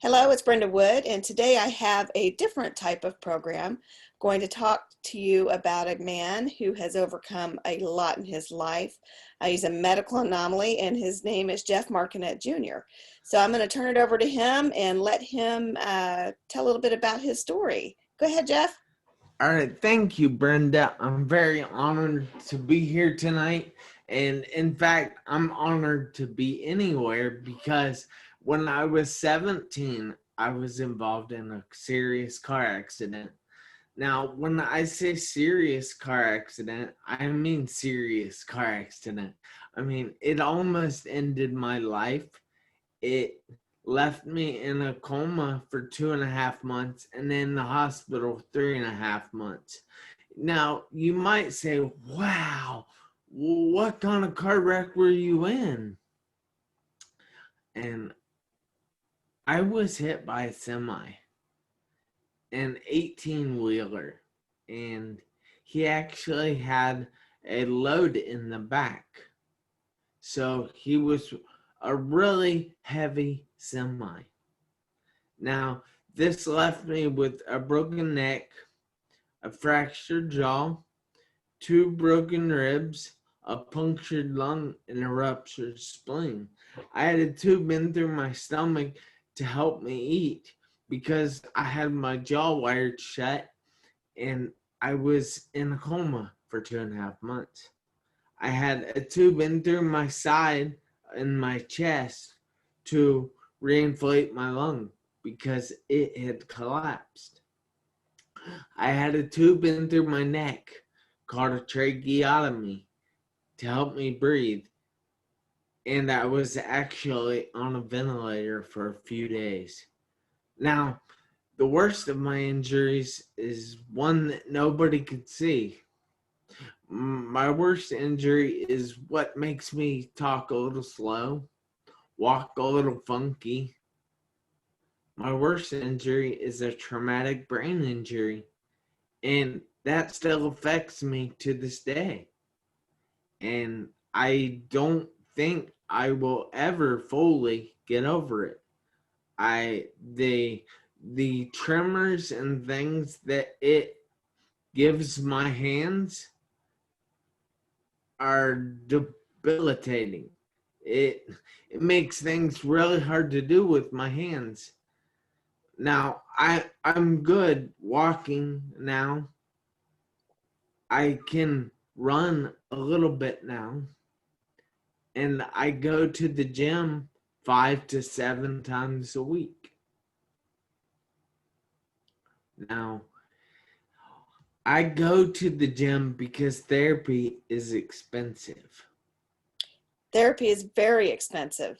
Hello, it's Brenda Wood, and today I have a different type of program. I'm going to talk to you about a man who has overcome a lot in his life. He's a medical anomaly, and his name is Jeff Marconette Jr. So I'm going to turn it over to him and let him tell a little bit about his story. Go ahead, Jeff. All right, thank you, Brenda. I'm very honored to be here tonight. And in fact, I'm honored to be anywhere because when I was 17, I was involved in a serious car accident. Now, when I say serious car accident, I mean serious car accident. I mean, it almost ended my life. It left me in a coma for 2.5 months and in the hospital 3.5 months. Now, you might say, wow, what kind of car wreck were you in? And I was hit by a semi, an 18-wheeler, and he actually had a load in the back. So he was a really heavy semi. Now, this left me with a broken neck, a fractured jaw, 2 broken ribs, a punctured lung, and a ruptured spleen. I had a tube in through my stomach to help me eat because I had my jaw wired shut and I was in a coma for 2.5 months. I had a tube in through my side and my chest to reinflate my lung because it had collapsed. I had a tube in through my neck called a tracheotomy to help me breathe. And I was actually on a ventilator for a few days. Now, the worst of my injuries is one that nobody could see. My worst injury is what makes me talk a little slow, walk a little funky. My worst injury is a traumatic brain injury, and that still affects me to this day. And I don't think I will ever fully get over it. The tremors and things that it gives my hands are debilitating. It makes things really hard to do with my hands. Now, I'm good walking now. I can run a little bit now. And I go to the gym 5 to 7 times a week. Now, I go to the gym because therapy is expensive. Therapy is very expensive.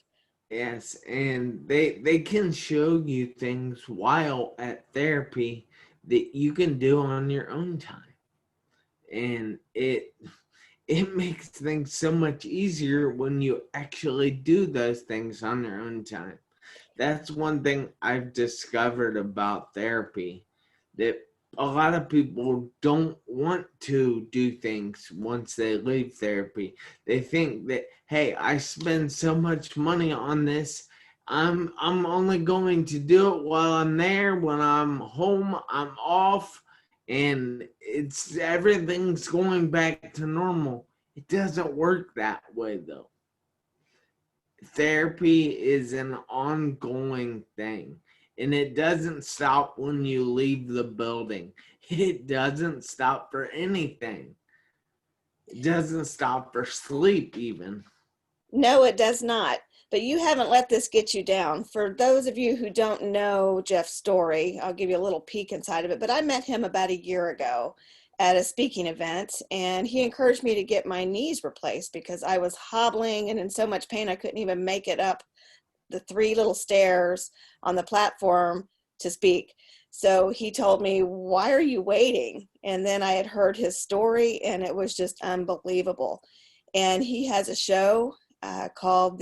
Yes, and they can show you things while at therapy that you can do on your own time. And it makes things so much easier when you actually do those things on your own time. That's one thing I've discovered about therapy, that a lot of people don't want to do things once they leave therapy. They think that, hey, I spend so much money on this, I'm only going to do it while I'm there. When I'm home, I'm off, and everything's going back to normal. It doesn't work that way though. Therapy is an ongoing thing, and it doesn't stop when you leave the building. It doesn't stop for anything. It doesn't stop for sleep even. No, it does not. But you haven't let this get you down. For those of you who don't know Jeff's story, I'll give you a little peek inside of it. But I met him about a year ago at a speaking event, and he encouraged me to get my knees replaced because I was hobbling and in so much pain I couldn't even make it up the 3 little stairs on the platform to speak. So he told me, "Why are you waiting?" And then I had heard his story, and it was just unbelievable. And he has a show called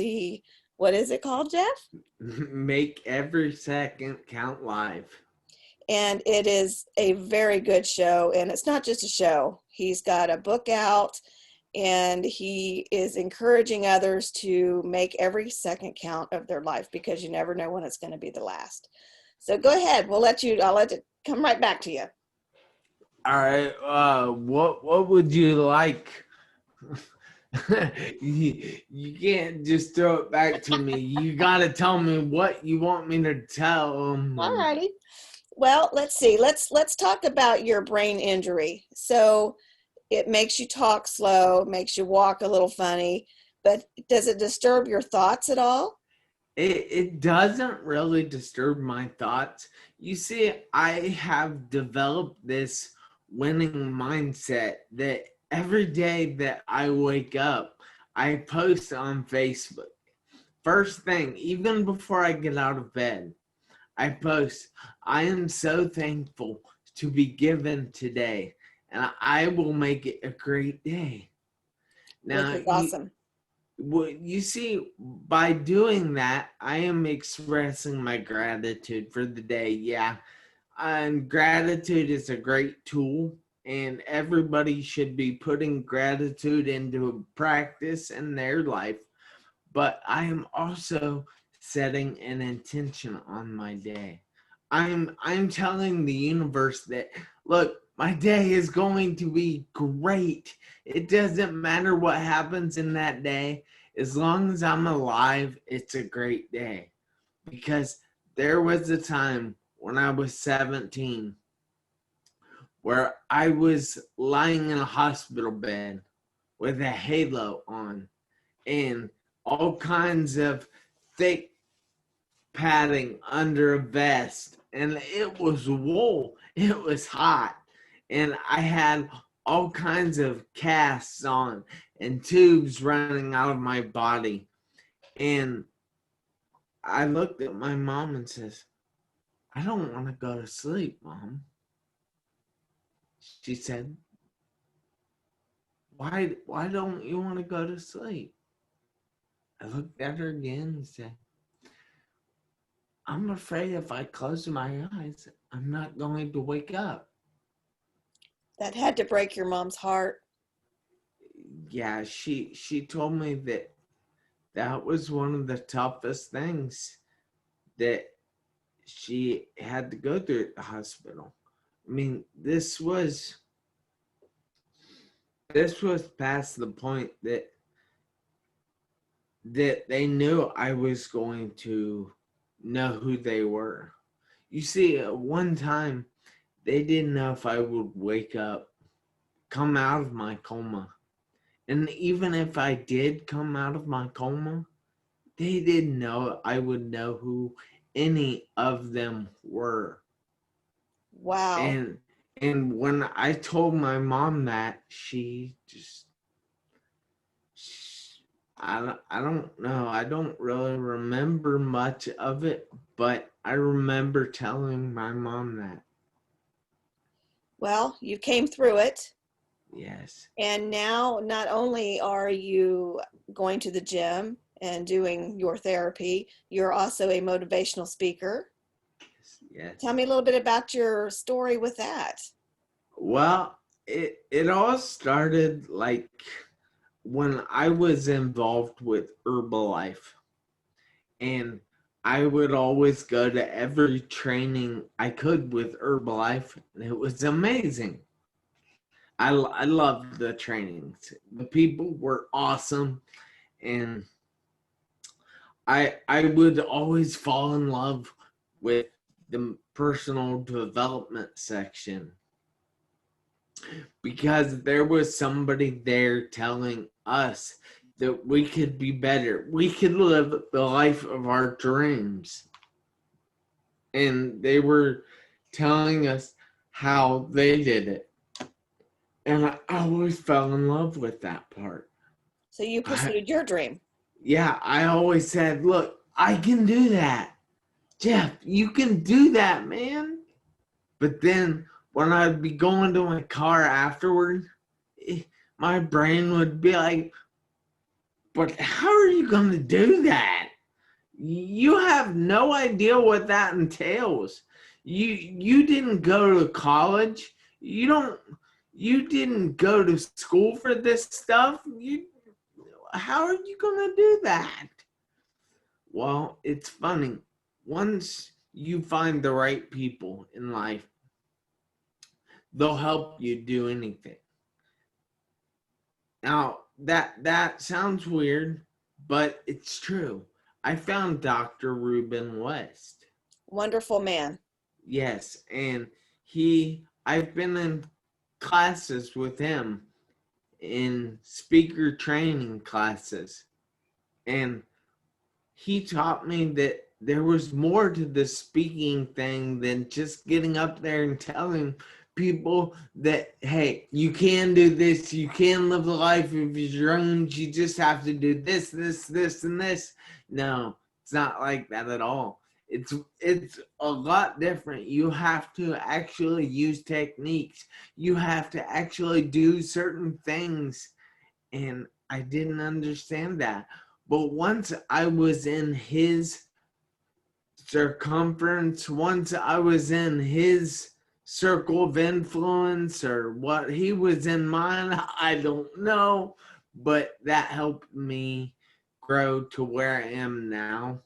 what is it called, Jeff? Make every second count live. And it is a very good show. And it's not just a show. He's got a book out, and he is encouraging others to make every second count of their life because you never know when it's going to be the last. So go ahead. I'll let it come right back to you. All right. What would you like? You can't just throw it back to me. You gotta tell me what you want me to tell All them. righty. Well, let's see. Let's talk about your brain injury. So it makes you talk slow, makes you walk a little funny, but does it disturb your thoughts at all? It doesn't really disturb my thoughts. You see, I have developed this winning mindset that every day that I wake up, I post on Facebook. First thing, even before I get out of bed, I post, I am so thankful to be given today, and I will make it a great day. Which Now, is awesome. you see, by doing that, I am expressing my gratitude for the day. Yeah, and gratitude is a great tool, and everybody should be putting gratitude into practice in their life. But I am also setting an intention on my day. I'm telling the universe that, look, my day is going to be great. It doesn't matter what happens in that day. As long as I'm alive, it's a great day. Because there was a time when I was 17 where I was lying in a hospital bed with a halo on and all kinds of thick padding under a vest, and it was wool. It was hot, and I had all kinds of casts on and tubes running out of my body. And I looked at my mom and says, I don't want to go to sleep, Mom. She said, why don't you want to go to sleep? I looked at her again and said, I'm afraid if I close my eyes, I'm not going to wake up. That had to break your mom's heart. Yeah, she told me that that was one of the toughest things that she had to go through at the hospital. I mean, this was past the point that they knew I was going to know who they were. You see, at one time, they didn't know if I would wake up, come out of my coma. And even if I did come out of my coma, they didn't know I would know who any of them were. Wow. And when I told my mom that, she just I don't know. I don't really remember much of it, but I remember telling my mom that. Well, you came through it. Yes. And now not only are you going to the gym and doing your therapy, you're also a motivational speaker. Tell Yes. me a little bit about your story with that. Well, it all started like when I was involved with Herbalife, and I would always go to every training I could with Herbalife, and it was amazing. I loved the trainings. The people were awesome, and I would always fall in love with the personal development section because there was somebody there telling us that we could be better. We could live the life of our dreams. And they were telling us how they did it. And I always fell in love with that part. So you I, pursued your dream. yeah, I always said, look, I can do that. Jeff, you can do that, man. But then when I'd be going to my car afterward, my brain would be like, but how are you going to do that? You have no idea what that entails. You didn't go to college. You don't You didn't go to school for this stuff. How are you gonna do that? Well, it's funny. Once you find the right people in life, they'll help you do anything. Now, that sounds weird, but it's true. I found Dr. Ruben West. Wonderful man. Yes, and I've been in classes with him, in speaker training classes, and he taught me that there was more to the speaking thing than just getting up there and telling people that, hey, you can do this, you can live the life of your dreams, you just have to do this, this, this, and this. No, it's not like that at all. It's a lot different. You have to actually use techniques. You have to actually do certain things, and I didn't understand that. But once I was in his circumference, once I was in his circle of influence, or what he was in mine, I don't know. But that helped me grow to where I am now.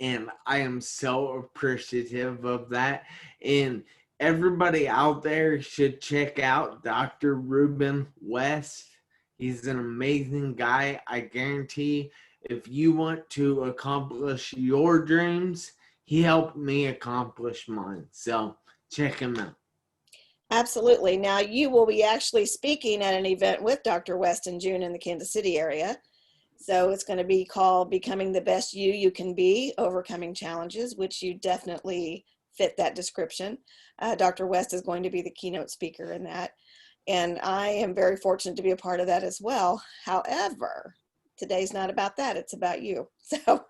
And I am so appreciative of that. And everybody out there should check out Dr. Ruben West. He's an amazing guy. I guarantee if you want to accomplish your dreams, he helped me accomplish mine. So check him out. Absolutely. Now, you will be actually speaking at an event with Dr. West in June in the Kansas City area. So it's going to be called Becoming the Best You Can Be, Overcoming Challenges, which you definitely fit that description. Dr. West is going to be the keynote speaker in that. And I am very fortunate to be a part of that as well. However, today's not about that. It's about you. So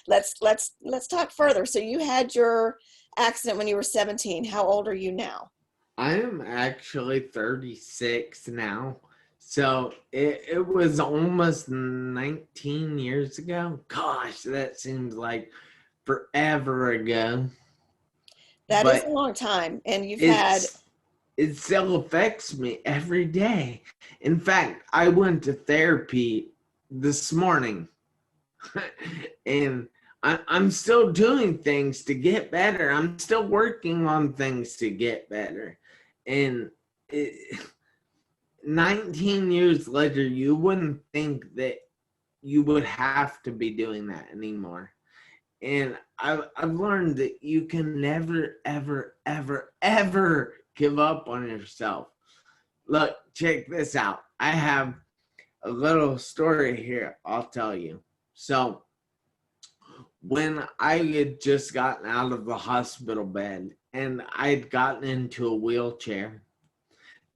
let's talk further. So you had your accident when you were 17. How old are you now? I am actually 36 now. So it was almost 19 years ago. Gosh, that seems like forever ago. That is a But long time. And you've had, it's it still affects me every day. In fact, I went to therapy this morning and I'm still doing things to get better. I'm still working on things to get better. And it, 19 years later, you wouldn't think that you would have to be doing that anymore. And I've learned that you can never, ever, ever, ever give up on yourself. Look, check this out. I have a little story here I'll tell you. So, when I had just gotten out of the hospital bed and I'd gotten into a wheelchair,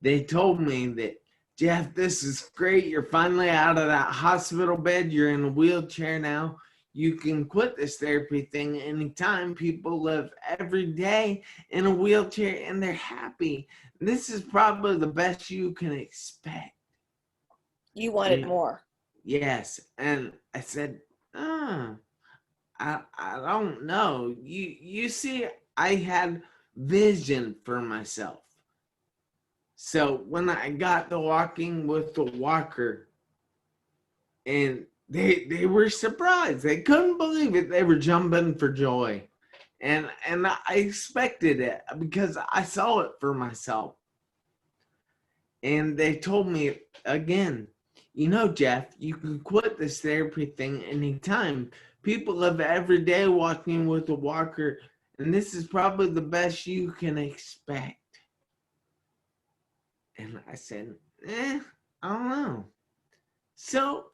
they told me that, Jeff, this is great. You're finally out of that hospital bed. You're in a wheelchair now. You can quit this therapy thing anytime. People live every day in a wheelchair and they're happy. This is probably the best you can expect. you wanted more. Yes. And I said, oh, I don't know. You see, I had vision for myself. So when I got to walking with the walker, and they were surprised. They couldn't believe it. They were jumping for joy. And I expected it because I saw it for myself. And they told me again, you know, Jeff, you can quit this therapy thing anytime. People live every day walking with a walker, and this is probably the best you can expect. And I said, I don't know. So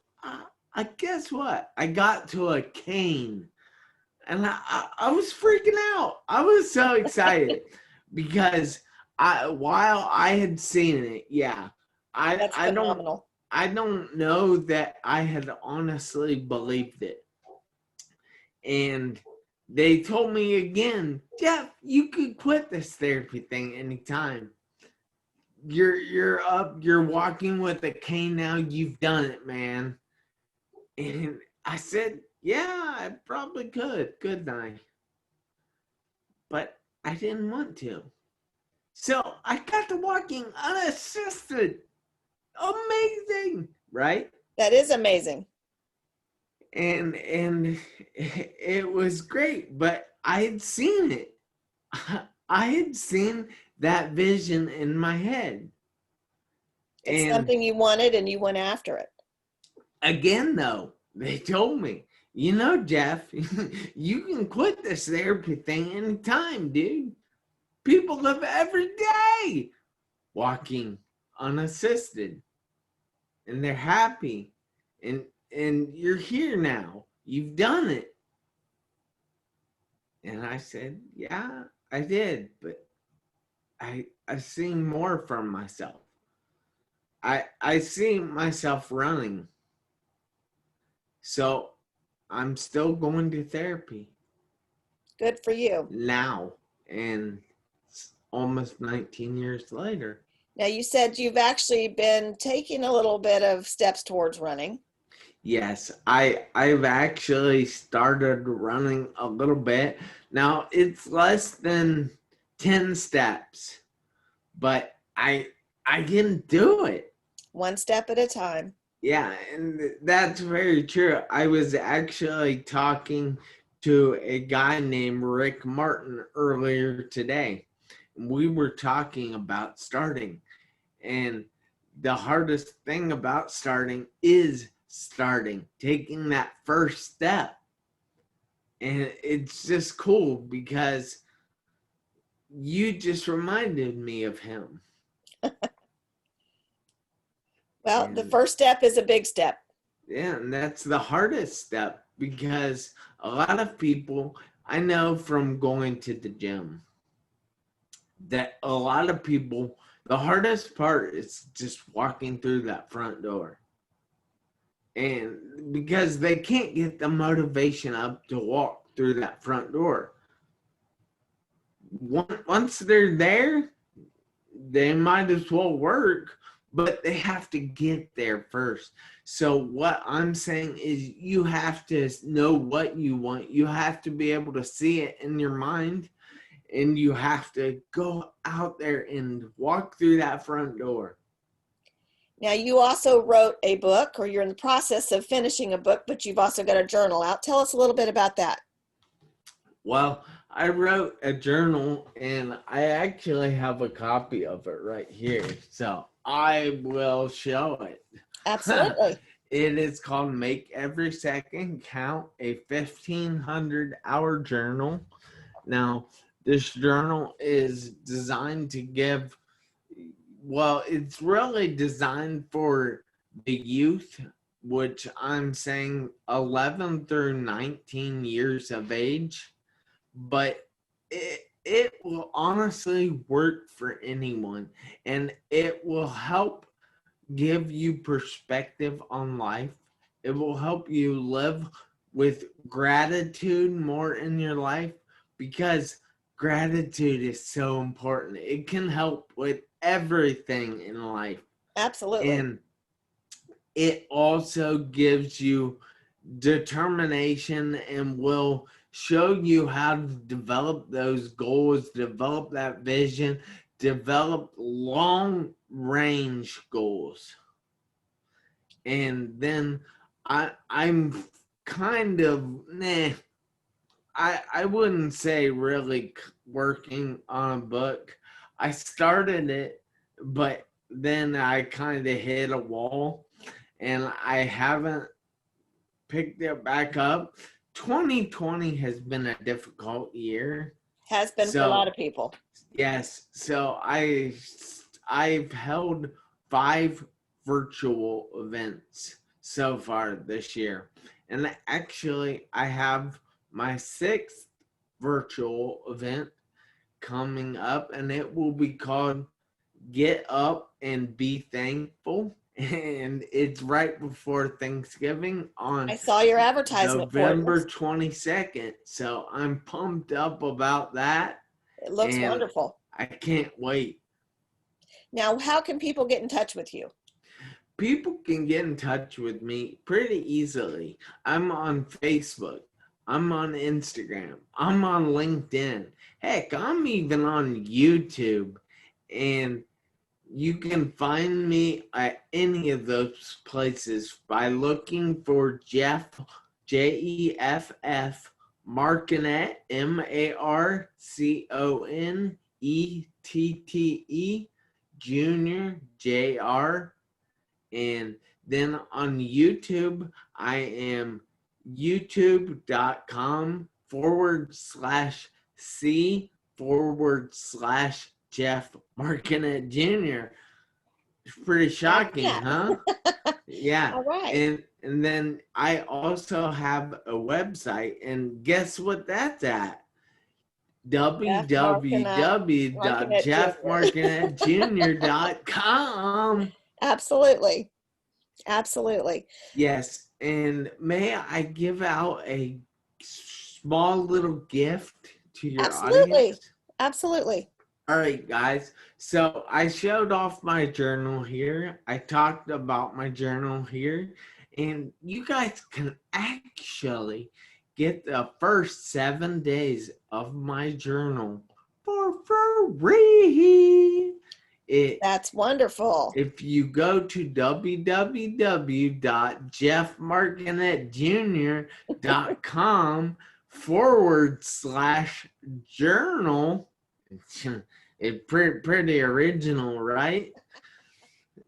I guess what? I got to a cane, and I was freaking out. I was so excited because while I had seen it, yeah, I That's I don't phenomenal. I don't know that I had honestly believed it. And they told me again, Jeff, you could quit this therapy thing anytime. You're up, you're walking with a cane now, you've done it, man. And I said, yeah, I probably could, couldn't I? But I didn't want to. So I got to walking unassisted. Amazing, right? That is amazing. And it was great, but I had seen it. I had seen that vision in my head. It's And something you wanted and you went after it. again, though, they told me, you know, Jeff, you can quit this therapy thing anytime, dude. People live every day walking unassisted, and they're happy. And you're here now. You've done it. And I said, yeah, I did, but I seen more from myself. I see myself running. So I'm still going to therapy Good for you. now, and it's almost 19 years later. Now, you said you've actually been taking a little bit of steps towards running. Yes, I've actually started running a little bit. Now it's less than 10 steps, but I can do it. One step at a time. Yeah, and that's very true. I was actually talking to a guy named Rick Martin earlier today. We were talking about starting, and the hardest thing about starting is starting, taking that first step. And it's just cool because you just reminded me of him. Well, the And first step is a big step. yeah, and that's the hardest step because a lot of people I know from going to the gym that a lot of people, the hardest part is just walking through that front door. And because they can't get the motivation up to walk through that front door. Once they're there, they might as well work, but they have to get there first. So what I'm saying is you have to know what you want. You have to be able to see it in your mind, and you have to go out there and walk through that front door. Now, you also wrote a book, or you're in the process of finishing a book, but you've also got a journal out. Tell us a little bit about that. Well, I wrote a journal, and I actually have a copy of it right here. So I will show it. Absolutely. It is called Make Every Second Count, a 1,500-hour journal. Now, this journal is designed to give, well, it's really designed for the youth, which I'm saying 11 through 19 years of age, but it will honestly work for anyone, and it will help give you perspective on life. It will help you live with gratitude more in your life because gratitude is so important. It can help with everything in life. Absolutely. And it also gives you determination and will show you how to develop those goals, develop that vision, develop long range goals. And then I'm kind of I wouldn't say really working on a book. I started it, but then I kind of hit a wall, and I haven't picked it back up. 2020 has been a difficult year. Has been for a lot So of people. yes, so I've held 5 virtual events so far this year. And actually I have my 6th virtual event coming up, and it will be called Get Up and Be Thankful. And it's right before Thanksgiving I on saw your advertisement for it. November 22nd. So I'm pumped up about that, It looks and wonderful. I can't wait. Now, how can people get in touch with you? People can get in touch with me pretty easily. I'm on Facebook. I'm on Instagram. I'm on LinkedIn. Heck, I'm even on YouTube. And you can find me at any of those places by looking for Jeff, Jeff, Marconette, Marconette, Junior, Jr. And then on YouTube, I am youtube.com/C/Jeff Markinette Jr. It's pretty Like shocking, that. huh? Yeah. All right. And then I also have a website, and guess what that's at? Jeff Marconette, Marconette Jr. www.jeffmarkinetjr.com. Absolutely. Absolutely. Yes, and may I give out a small little gift to your audience? Absolutely. Absolutely. All right, guys. So I showed off my journal here. I talked about my journal here. And you guys can actually get the first 7 days of my journal for free. That's wonderful. If you go to www.jeffmarkinetjr.com/journal, it's pretty original, right?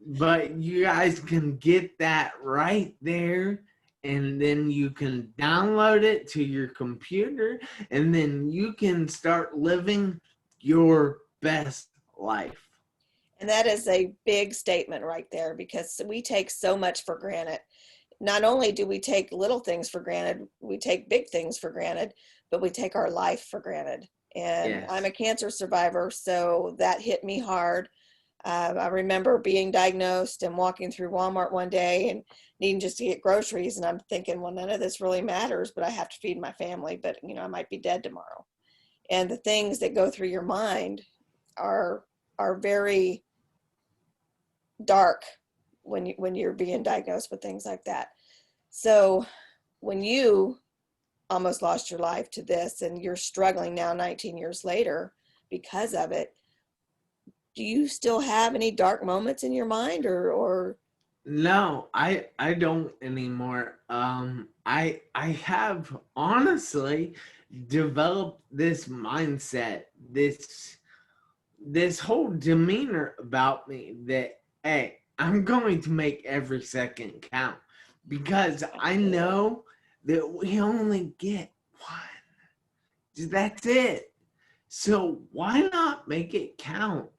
But you guys can get that right there, and then you can download it to your computer, and then you can start living your best life. And that is a big statement right there, because we take so much for granted. Not only do we take little things for granted, we take big things for granted, but we take our life for granted. And Yes. I'm a cancer survivor, so that hit me hard. I remember being diagnosed and walking through Walmart one day and needing just to get groceries. And I'm thinking, well, none of this really matters, but I have to feed my family. But, you know, I might be dead tomorrow. And the things that go through your mind are very dark when you're being diagnosed with things like that. So when you almost lost your life to this and you're struggling now 19 years later because of it, do you still have any dark moments in your mind, or No, I don't anymore. I have honestly developed this mindset, this whole demeanor about me that, hey, I'm going to make every second count, because I know that we only get one. That's it. So why not make it count?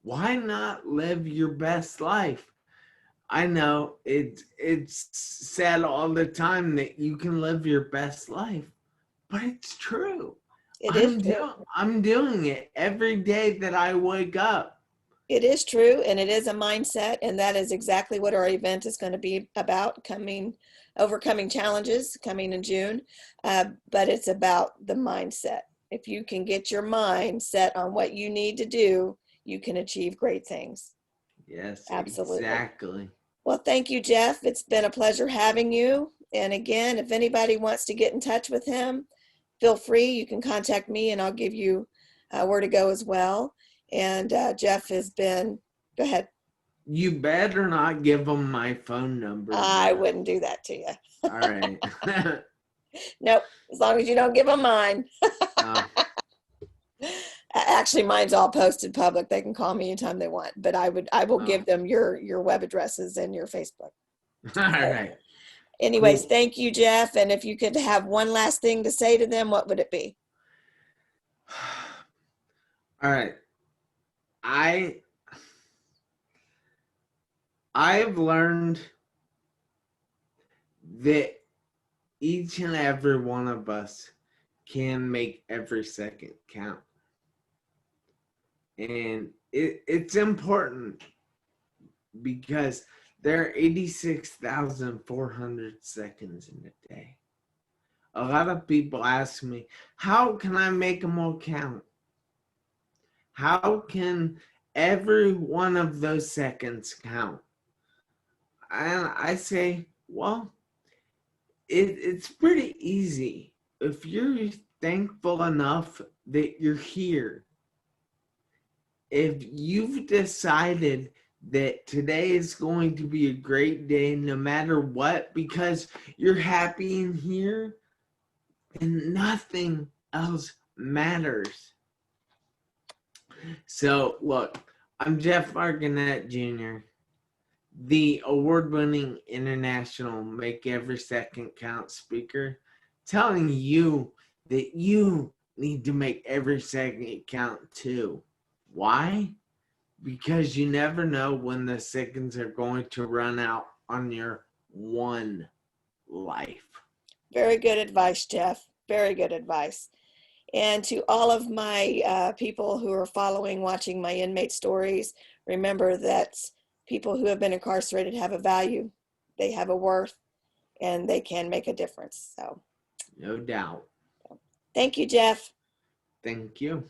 Why not live your best life? I know it's said all the time that you can live your best life, but it's true. it is true? I'm doing it every day that I wake up. It is true, and it is a mindset, and that is exactly what our event is going to be about, overcoming challenges coming in June. But it's about the mindset. If you can get your mind set on what you need to do, you can achieve great things. Yes, Absolutely. exactly. Well, thank you, Jeff. It's been a pleasure having you. And again, if anybody wants to get in touch with him, feel free. You can contact me and I'll give you where to go as well. And Jeff has been, go ahead. You better not give them my phone number. I wouldn't do that to you. All right. Nope, as long as you don't give them mine. Actually, mine's all posted public. They can call me anytime they want, but I will give them your web addresses and your Facebook. All right. Anyways, Cool. Thank you, Jeff. And if you could have one last thing to say to them, what would it be? All right. I've learned that each and every one of us can make every second count. And it's important because there are 86,400 seconds in a day. A lot of people ask me, how can I make them all count? How can every one of those seconds count? And I say, well, it's pretty easy. If you're thankful enough that you're here, if you've decided that today is going to be a great day no matter what because you're happy in here, then nothing else matters. So, look, I'm Jeff Marconette Jr., the award-winning international Make Every Second Count speaker, telling you that you need to make every second count too. Why? Because you never know when the seconds are going to run out on your one life. Very good advice, Jeff. Very good advice. And to all of my people who are following, watching my inmate stories, remember that people who have been incarcerated have a value, they have a worth, and they can make a difference. So, No doubt. thank you, Jeff. Thank you.